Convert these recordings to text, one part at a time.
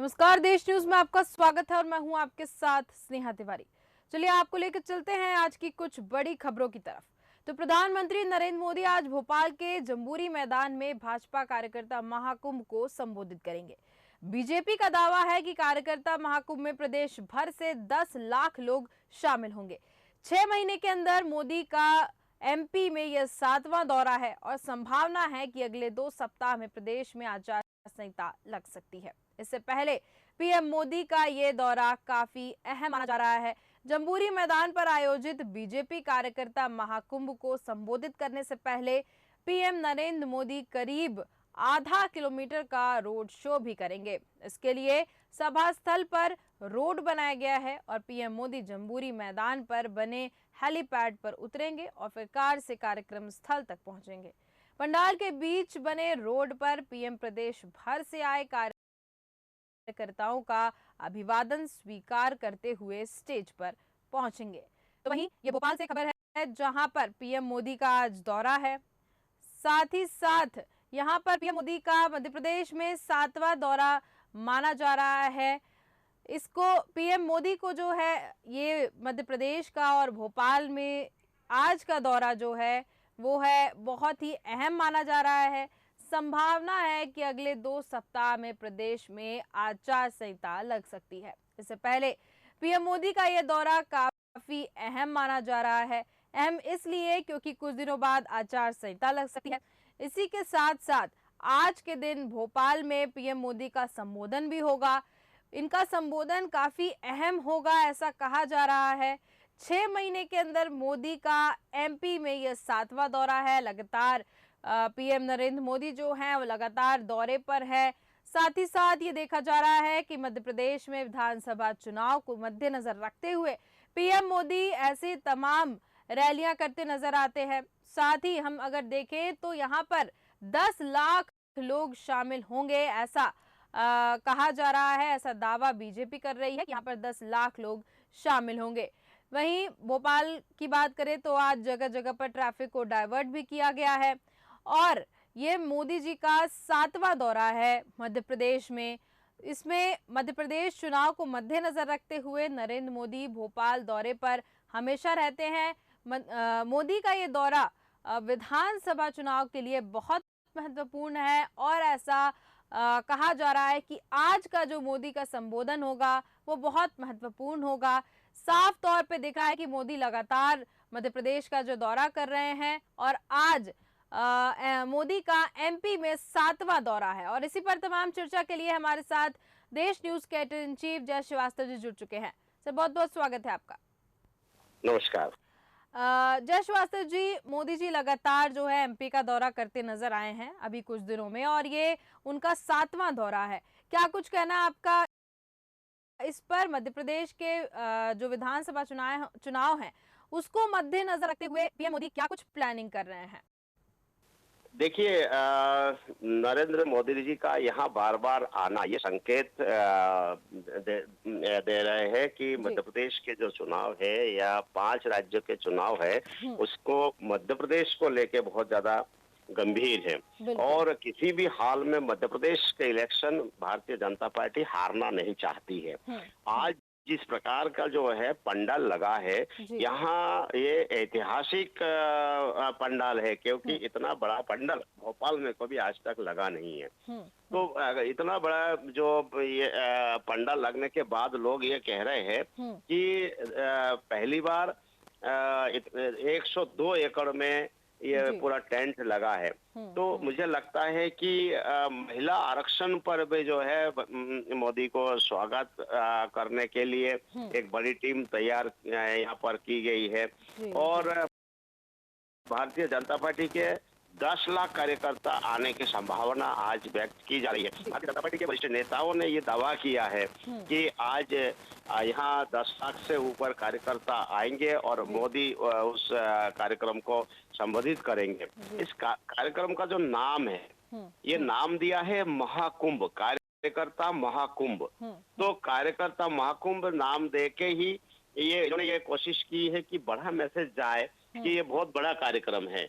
नमस्कार, देश न्यूज में आपका स्वागत है और मैं हूं आपके साथ स्नेहा तिवारी। चलिए आपको लेकर चलते हैं आज की कुछ बड़ी खबरों की तरफ। तो प्रधानमंत्री नरेंद्र मोदी आज भोपाल के जंबूरी मैदान में भाजपा कार्यकर्ता महाकुंभ को संबोधित करेंगे। बीजेपी का दावा है कि कार्यकर्ता महाकुंभ में प्रदेश भर से 10 लाख लोग शामिल होंगे। 6 महीने के अंदर मोदी का एमपी में यह 7वां दौरा है और संभावना है कि अगले 2 सप्ताह में प्रदेश में आचार संहिता लग सकती है। इससे पहले पीएम मोदी का ये दौरा काफी अहम माना जा रहा है। जंबूरी मैदान पर आयोजित बीजेपी कार्यकर्ता महाकुंभ को संबोधित करने से पहले पीएम नरेंद्र मोदी करीब आधा किलोमीटर का रोड शो भी करेंगे। इसके लिए सभा स्थल पर रोड बनाया गया है और पीएम मोदी जंबूरी मैदान पर बने हेलीपैड पर उतरेंगे और फिर कार से कार्यक्रम स्थल तक पहुंचेंगे। पंडाल के बीच बने रोड पर पीएम प्रदेश भर से आए कार्यकर्ताओं का अभिवादन स्वीकार करते हुए स्टेज पर पहुंचेंगे। तो वहीं ये भोपाल से खबर है जहां पर पीएम मोदी का आज दौरा है। साथ ही साथ यहां पर पीएम मोदी का मध्य प्रदेश में 7वां दौरा माना जा रहा है। इसको पीएम मोदी को जो है ये मध्य प्रदेश का और भोपाल में आज का दौरा जो है वो है बहुत ही अहम माना जा रहा है। संभावना है कि अगले 2 सप्ताह में प्रदेश में आचार संहिता लग सकती है। इससे पहले पीएम मोदी का यह दौरा काफी अहम माना जा रहा है। अहम इसलिए क्योंकि कुछ दिनों बाद आचार संहिता लग सकती है। इसी के साथ साथ आज के दिन भोपाल में पीएम मोदी का संबोधन भी होगा। इनका संबोधन काफी अहम होगा ऐसा कहा जा रहा है। 6 महीने के अंदर मोदी का एमपी में यह 7वां दौरा है। लगातार पीएम नरेंद्र मोदी जो हैं वो लगातार दौरे पर है। साथ ही साथ ये देखा जा रहा है कि मध्य प्रदेश में विधानसभा चुनाव को मद्देनजर रखते हुए पीएम मोदी ऐसी तमाम रैलियां करते नजर आते हैं। साथ ही हम अगर देखें तो यहाँ पर 10 लाख लोग शामिल होंगे ऐसा कहा जा रहा है। ऐसा दावा बीजेपी कर रही है कि यहाँ पर 10 लाख लोग शामिल होंगे। वहीं भोपाल की बात करें तो आज जगह जगह पर ट्रैफिक को डाइवर्ट भी किया गया है और ये मोदी जी का 7वां दौरा है मध्य प्रदेश में। इसमें मध्य प्रदेश चुनाव को मद्देनजर रखते हुए नरेंद्र मोदी भोपाल दौरे पर हमेशा रहते हैं। मोदी का ये दौरा विधानसभा चुनाव के लिए बहुत महत्वपूर्ण है और ऐसा कहा जा रहा है कि आज का जो मोदी का संबोधन होगा वो बहुत महत्वपूर्ण होगा। साफ तौर पे देखा है कि मोदी लगातार मध्य प्रदेश का जो दौरा कर रहे हैं और आज मोदी का एमपी में 7वां दौरा है। और इसी पर तमाम चर्चा के लिए हमारे साथ देश न्यूज के एडिटर इन चीफ जय श्रीवास्तव जी जुड़ चुके हैं। सर बहुत बहुत स्वागत है आपका। नमस्कार। जय श्रीवास्तव जी, मोदी जी लगातार जो है एमपी का दौरा करते नजर आए हैं अभी कुछ दिनों में और ये उनका 7वां दौरा है। क्या कुछ कहना है आपका इस पर? मध्य प्रदेश के जो विधानसभा चुनाव है उसको मद्देनजर रखते हुए पीएम मोदी क्या कुछ प्लानिंग कर रहे हैं? देखिए, नरेंद्र मोदी जी का यहाँ बार-बार आना ये संकेत दे रहे हैं कि जी। मध्य प्रदेश के जो चुनाव है या 5 राज्यों के चुनाव है, उसको मध्य प्रदेश को लेके बहुत ज़्यादा गंभीर है बिल्कुल। और किसी भी हाल में मध्य प्रदेश के इलेक्शन भारतीय जनता पार्टी हारना नहीं चाहती है। आज जिस प्रकार का जो है पंडाल लगा है, जी। यहाँ ये ऐतिहासिक पंडाल है क्योंकि इतना बड़ा पंडाल भोपाल में कभी आज तक लगा नहीं है। तो इतना बड़ा जो ये पंडाल लगने के बाद लोग ये कह रहे हैं कि पहली बार 102 एकड़ में ये जी। पूरा टेंट लगा है। तो मुझे लगता है कि महिला आरक्षण पर भी जो है मोदी को स्वागत करने के लिए एक बड़ी टीम तैयार यहाँ पर की गई है और भारतीय जनता पार्टी के 10 लाख कार्यकर्ता आने की संभावना आज व्यक्त की जा रही है। भारतीय जनता पार्टी के वरिष्ठ नेताओं ने ये दावा किया है कि आज यहाँ 10 लाख से ऊपर कार्यकर्ता आएंगे और मोदी उस कार्यक्रम को संबोधित करेंगे। इस कार्यक्रम का जो नाम है, ये नाम दिया है महाकुंभ, कार्यकर्ता महाकुंभ। तो कार्यकर्ता महाकुंभ नाम दे के ही इन्होंने ये कोशिश की है कि बड़ा मैसेज जाए कि ये बहुत बड़ा कार्यक्रम है।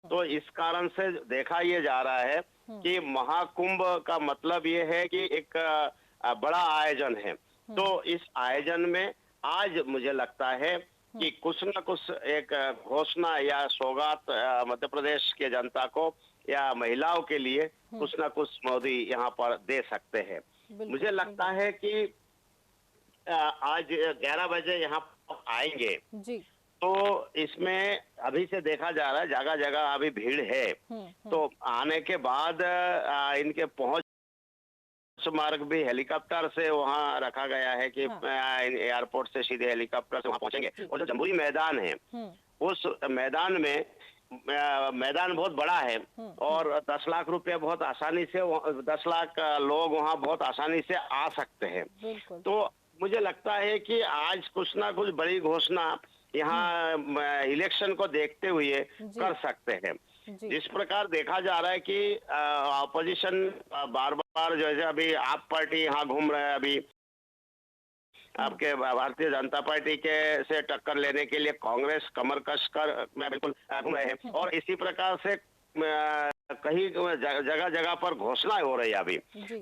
तो इस कारण से देखा ये जा रहा है कि महाकुंभ का मतलब ये है कि एक बड़ा आयोजन है। तो इस आयोजन में आज मुझे लगता है कि कुछ न कुछ एक घोषणा या सौगात मध्य प्रदेश के जनता को या महिलाओं के लिए कुछ न कुछ मोदी यहाँ पर दे सकते हैं। मुझे लगता है कि आज 11 बजे यहाँ पर आएंगे जी। तो इसमें अभी से देखा जा रहा है जगह जगह अभी भीड़ है। तो आने के बाद इनके पहुंच मार्ग भी हेलीकॉप्टर से वहां रखा गया है कि एयरपोर्ट से सीधे हेलीकॉप्टर से वहां पहुंचेंगे। और जो जम्बूरी मैदान है उस मैदान में मैदान बहुत बड़ा है और 10 लाख रुपए बहुत आसानी से 10 लाख लोग वहां बहुत आसानी से आ सकते हैं। तो मुझे लगता है कि आज कुछ ना कुछ बड़ी घोषणा यहाँ इलेक्शन को देखते हुए कर सकते हैं। जिस प्रकार देखा जा रहा है कि ऑपोजिशन बार बार जैसे अभी आप पार्टी यहाँ घूम रहे हैं, अभी आपके भारतीय जनता पार्टी के से टक्कर लेने के लिए कांग्रेस कमर कस कर बिल्कुल घूम रहे हैं। और इसी प्रकार से कहीं जगह जगह पर घोषणाएं हो रही है। अभी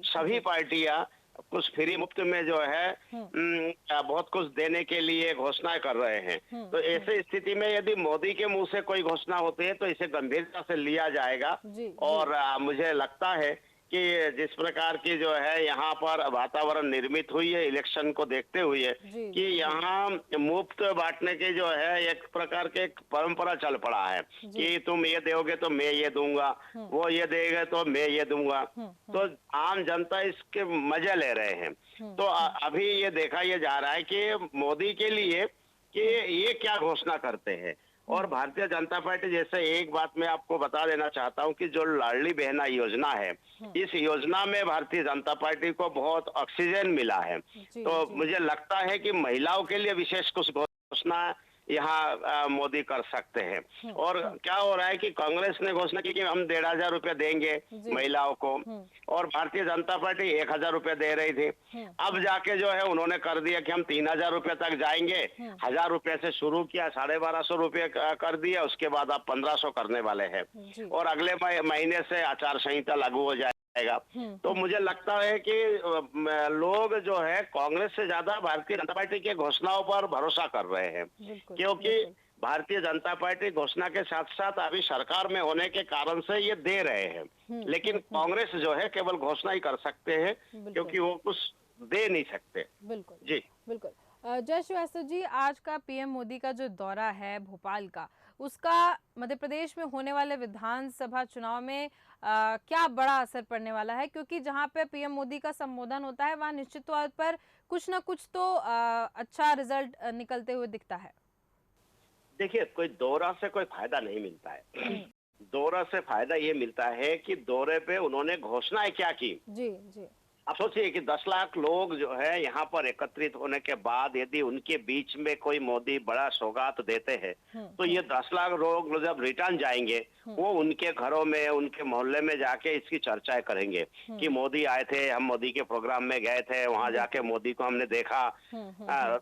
सभी पार्टियां कुछ फ्री मुफ्त में जो है बहुत कुछ देने के लिए घोषणाएं कर रहे हैं। तो ऐसे स्थिति में यदि मोदी के मुंह से कोई घोषणा होती है तो इसे गंभीरता से लिया जाएगा। और मुझे लगता है कि जिस प्रकार की जो है यहाँ पर वातावरण निर्मित हुई है इलेक्शन को देखते हुए कि यहाँ मुफ्त बांटने की जो है एक प्रकार के एक परंपरा चल पड़ा है कि तुम ये दोगे तो मैं ये दूंगा, वो ये देगा तो मैं ये दूंगा। तो आम जनता इसके मजे ले रहे हैं। तो अभी ये देखा ये जा रहा है कि मोदी के लिए कि ये क्या घोषणा करते हैं। और भारतीय जनता पार्टी जैसे एक बात मैं आपको बता देना चाहता हूं कि जो लाडली बहना योजना है इस योजना में भारतीय जनता पार्टी को बहुत ऑक्सीजन मिला है। तो मुझे लगता है कि महिलाओं के लिए विशेष कुछ घोषणा यहाँ मोदी कर सकते हैं। और क्या हो रहा है कि कांग्रेस ने घोषणा की कि हम 1,500 रुपए देंगे महिलाओं को और भारतीय जनता पार्टी 1,000 रुपए दे रही थी। अब जाके जो है उन्होंने कर दिया कि हम 3,000 रुपए तक जाएंगे। 1,000 रुपए से शुरू किया, 1,250 रुपए कर दिया, उसके बाद आप 1,500 करने वाले हैं और अगले महीने से आचार संहिता लागू हो जाएगा। तो मुझे लगता है कि लोग जो है कांग्रेस से ज्यादा भारतीय जनता पार्टी की घोषणाओं पर भरोसा कर रहे हैं क्योंकि भारतीय जनता पार्टी घोषणा के साथ साथ अभी सरकार में होने के कारण से ये दे रहे हैं। लेकिन कांग्रेस जो है केवल घोषणा ही कर सकते हैं क्योंकि वो कुछ दे नहीं सकते। बिल्कुल जी बिल्कुल। जय श्रीवास्तव जी, आज का पीएम मोदी का जो दौरा है भोपाल का, उसका मध्य प्रदेश में होने वाले विधानसभा चुनाव में क्या बड़ा असर पड़ने वाला है? क्योंकि जहां पे पीएम मोदी का संबोधन होता है वहां निश्चित तौर पर कुछ ना कुछ तो अच्छा रिजल्ट निकलते हुए दिखता है। देखिए, कोई दौरा से कोई फायदा नहीं मिलता है। दौरा से फायदा ये मिलता है कि दौरे पे उन्होंने घोषणाएं क्या की। जी जी। आप सोचिए कि 10 लाख लोग जो है यहाँ पर एकत्रित होने के बाद यदि उनके बीच में कोई मोदी बड़ा सौगात देते हैं तो ये 10 लाख लोग जब रिटर्न जाएंगे वो उनके घरों में उनके मोहल्ले में जाके इसकी चर्चाएं करेंगे कि मोदी आए थे, हम मोदी के प्रोग्राम में गए थे, वहां जाके मोदी को हमने देखा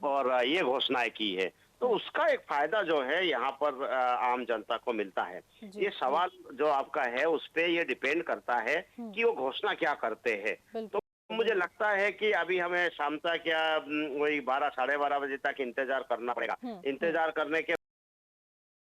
और ये घोषणाएं की है। तो उसका एक फायदा जो है यहाँ पर आम जनता को मिलता है। ये सवाल जो आपका है उस पे ये डिपेंड करता है कि वो घोषणा क्या करते हैं। तो मुझे लगता है कि अभी हमें शाम तक या वही 12 साढ़े 12 बजे तक इंतजार करना पड़ेगा। इंतजार करने के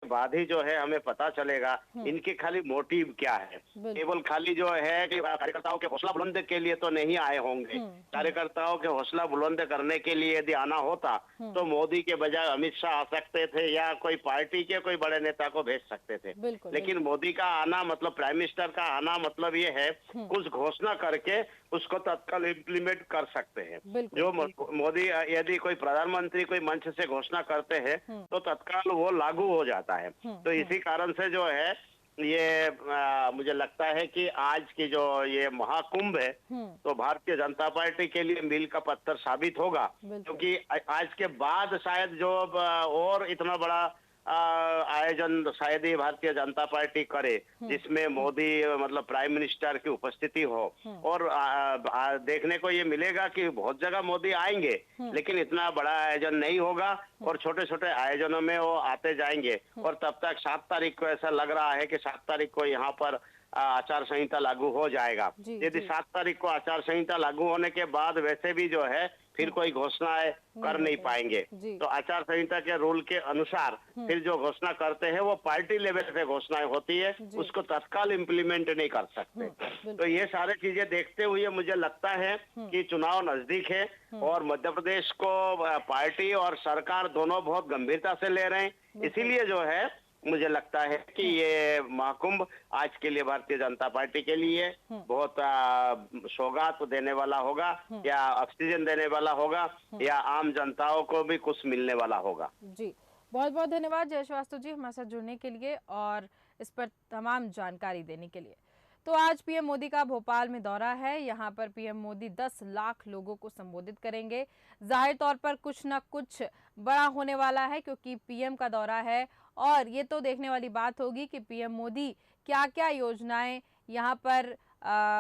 बाद ही जो है हमें पता चलेगा इनके खाली मोटिव क्या है। केवल खाली जो है कि कार्यकर्ताओं के हौसला बुलंद के लिए तो नहीं आए होंगे। कार्यकर्ताओं के हौसला बुलंद करने के लिए यदि आना होता तो मोदी के बजाय अमित शाह आ सकते थे या कोई पार्टी के कोई बड़े नेता को भेज सकते थे। लेकिन मोदी का आना मतलब प्राइम मिनिस्टर का आना मतलब ये है कुछ घोषणा करके उसको तत्काल इम्प्लीमेंट कर सकते हैं। जो मोदी यदि कोई प्रधानमंत्री कोई मंच से घोषणा करते हैं तो तत्काल वो लागू हो जाता है। तो इसी कारण से जो है ये मुझे लगता है कि आज की जो ये महाकुंभ है तो भारतीय जनता पार्टी के लिए मील का पत्थर साबित होगा क्योंकि आज के बाद शायद जो और इतना बड़ा आयोजन शायद ही भारतीय जनता पार्टी करे जिसमें मोदी मतलब प्राइम मिनिस्टर की उपस्थिति हो। और देखने को ये मिलेगा कि बहुत जगह मोदी आएंगे लेकिन इतना बड़ा आयोजन नहीं होगा और छोटे छोटे आयोजनों में वो आते जाएंगे। और तब तक 7 तारीख को ऐसा लग रहा है कि 7 तारीख को यहाँ पर आचार संहिता लागू हो जाएगा। यदि 7 तारीख को आचार संहिता लागू होने के बाद वैसे भी जो है फिर कोई घोषणाएं कर नहीं पाएंगे, तो आचार संहिता के रूल के अनुसार फिर जो घोषणा करते हैं वो पार्टी लेवल पे घोषणाएं होती है, उसको तत्काल इम्प्लीमेंट नहीं कर सकते। तो ये सारे चीजें देखते हुए मुझे लगता है कि चुनाव नजदीक है और मध्य प्रदेश को पार्टी और सरकार दोनों बहुत गंभीरता से ले रहे हैं। इसीलिए जो है मुझे लगता है कि ये महाकुंभ आज के लिए भारतीय जनता पार्टी के लिए बहुत सौगात देने वाला होगा, या ऑक्सीजन देने वाला होगा, या आम जनताओं को भी कुछ मिलने वाला होगा। जी, बहुत बहुत धन्यवाद जय श्रीवास्तव जी हमारे साथ जुड़ने के लिए और इस पर तमाम जानकारी देने के लिए। तो आज पीएम मोदी का भोपाल में दौरा है। यहाँ पर पीएम मोदी 10 लाख लोगों को संबोधित करेंगे। जाहिर तौर पर कुछ न कुछ बड़ा होने वाला है क्योंकि पीएम का दौरा है और ये तो देखने वाली बात होगी कि पीएम मोदी क्या क्या योजनाएं यहाँ पर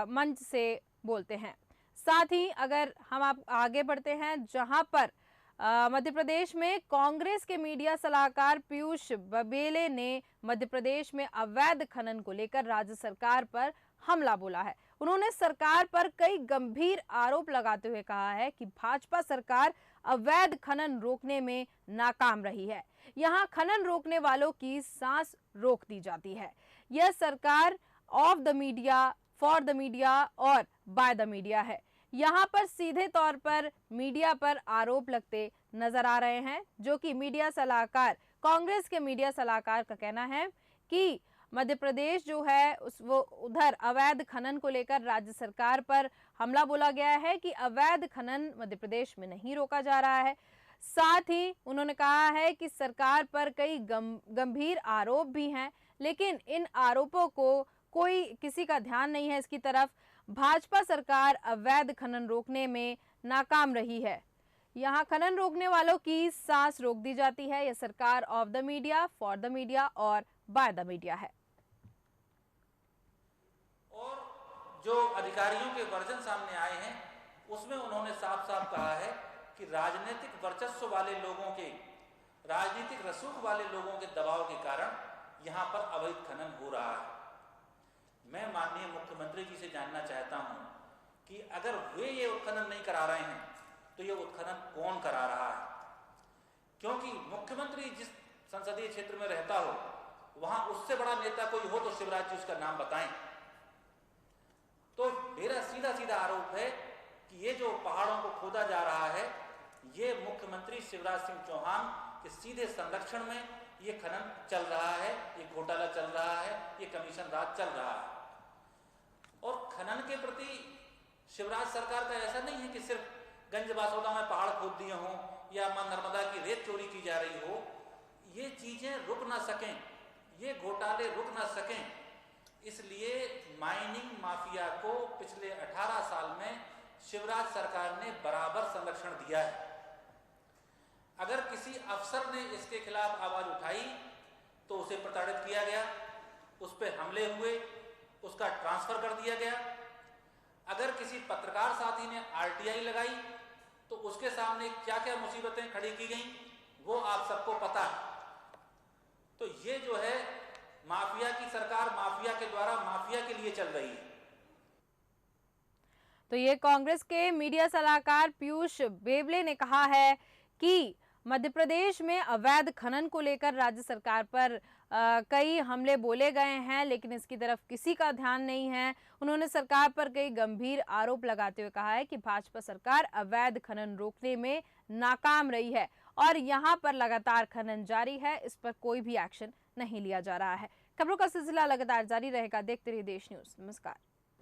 मंच से बोलते हैं। साथ ही अगर हम आप आगे बढ़ते हैं, जहाँ पर मध्य प्रदेश में कांग्रेस के मीडिया सलाहकार पीयूष बबेले ने मध्य प्रदेश में अवैध खनन को लेकर राज्य सरकार पर हमला बोला है। उन्होंने सरकार पर कई गंभीर आरोप लगाते हुए कहा है कि भाजपा सरकार अवैध खनन रोकने में नाकाम रही है। यहाँ खनन रोकने वालों की सांस रोक दी जाती है। यह सरकार of the media, for the media और बाय द मीडिया है। यहाँ पर सीधे तौर पर मीडिया पर आरोप लगते नजर आ रहे हैं, जो कि मीडिया सलाहकार, कांग्रेस के मीडिया सलाहकार का कहना है कि मध्य प्रदेश जो है वो उधर अवैध खनन को लेकर राज्य सरकार पर हमला बोला गया है कि अवैध खनन मध्य प्रदेश में नहीं रोका जा रहा है। साथ ही उन्होंने कहा है कि सरकार पर कई गंभीर आरोप भी हैं, लेकिन इन आरोपों को कोई किसी का ध्यान नहीं है इसकी तरफ। भाजपा सरकार अवैध खनन रोकने में नाकाम रही है। यहाँ खनन रोकने वालों की सांस रोक दी जाती है। यह सरकार of the media, for the media और बाय द मीडिया है। और जो अधिकारियों के वर्जन सामने आए हैं उसमें उन्होंने साफ साफ कहा है कि राजनीतिक वर्चस्व वाले लोगों के, राजनीतिक रसूख वाले लोगों के दबाव के कारण यहाँ पर अवैध खनन हो रहा है। मैं माननीय मुख्यमंत्री जी से जानना चाहता हूं कि अगर वे ये उत्खनन नहीं करा रहे हैं तो ये उत्खनन कौन करा रहा है? क्योंकि मुख्यमंत्री जिस संसदीय क्षेत्र में रहता हो वहां उससे बड़ा नेता कोई हो तो शिवराज जी उसका नाम बताएं। तो मेरा सीधा सीधा आरोप है कि ये जो पहाड़ों को खोदा जा रहा है ये मुख्यमंत्री शिवराज सिंह चौहान के सीधे संरक्षण में ये खनन चल रहा है, ये घोटाला चल रहा है, ये कमीशन राज चल रहा है। और खनन के प्रति शिवराज सरकार का ऐसा नहीं है कि सिर्फ गंज बासोदा में पहाड़ खोद दिए हों या मां नर्मदा की रेत चोरी की जा रही हो। ये चीजें रुक ना सकें, ये घोटाले रुक ना सकें, इसलिए माइनिंग माफिया को पिछले 18 साल में शिवराज सरकार ने बराबर संरक्षण दिया है। अगर किसी अफसर ने इसके खिलाफ आवाज उठाई तो उसे प्रताड़ित किया गया, उस पर हमले हुए, उसका ट्रांसफर कर दिया गया। अगर किसी पत्रकार साथी ने आरटीआई लगाई तो उसके सामने क्या क्या मुसीबतें खड़ी की गई वो आप सबको पता है। तो ये जो है माफिया की सरकार माफिया के द्वारा माफिया के लिए चल रही है। तो ये कांग्रेस के मीडिया सलाहकार पीयूष बेवले ने कहा है कि मध्य प्रदेश में अवैध खनन को लेकर राज्य सरकार पर कई हमले बोले गए हैं, लेकिन इसकी तरफ किसी का ध्यान नहीं है। उन्होंने सरकार पर कई गंभीर आरोप लगाते हुए कहा है कि भाजपा सरकार अवैध खनन रोकने में नाकाम रही है और यहां पर लगातार खनन जारी है, इस पर कोई भी एक्शन नहीं लिया जा रहा है। खबरों का सिलसिला लगातार जारी रहेगा। देखते रहिए देश न्यूज। नमस्कार।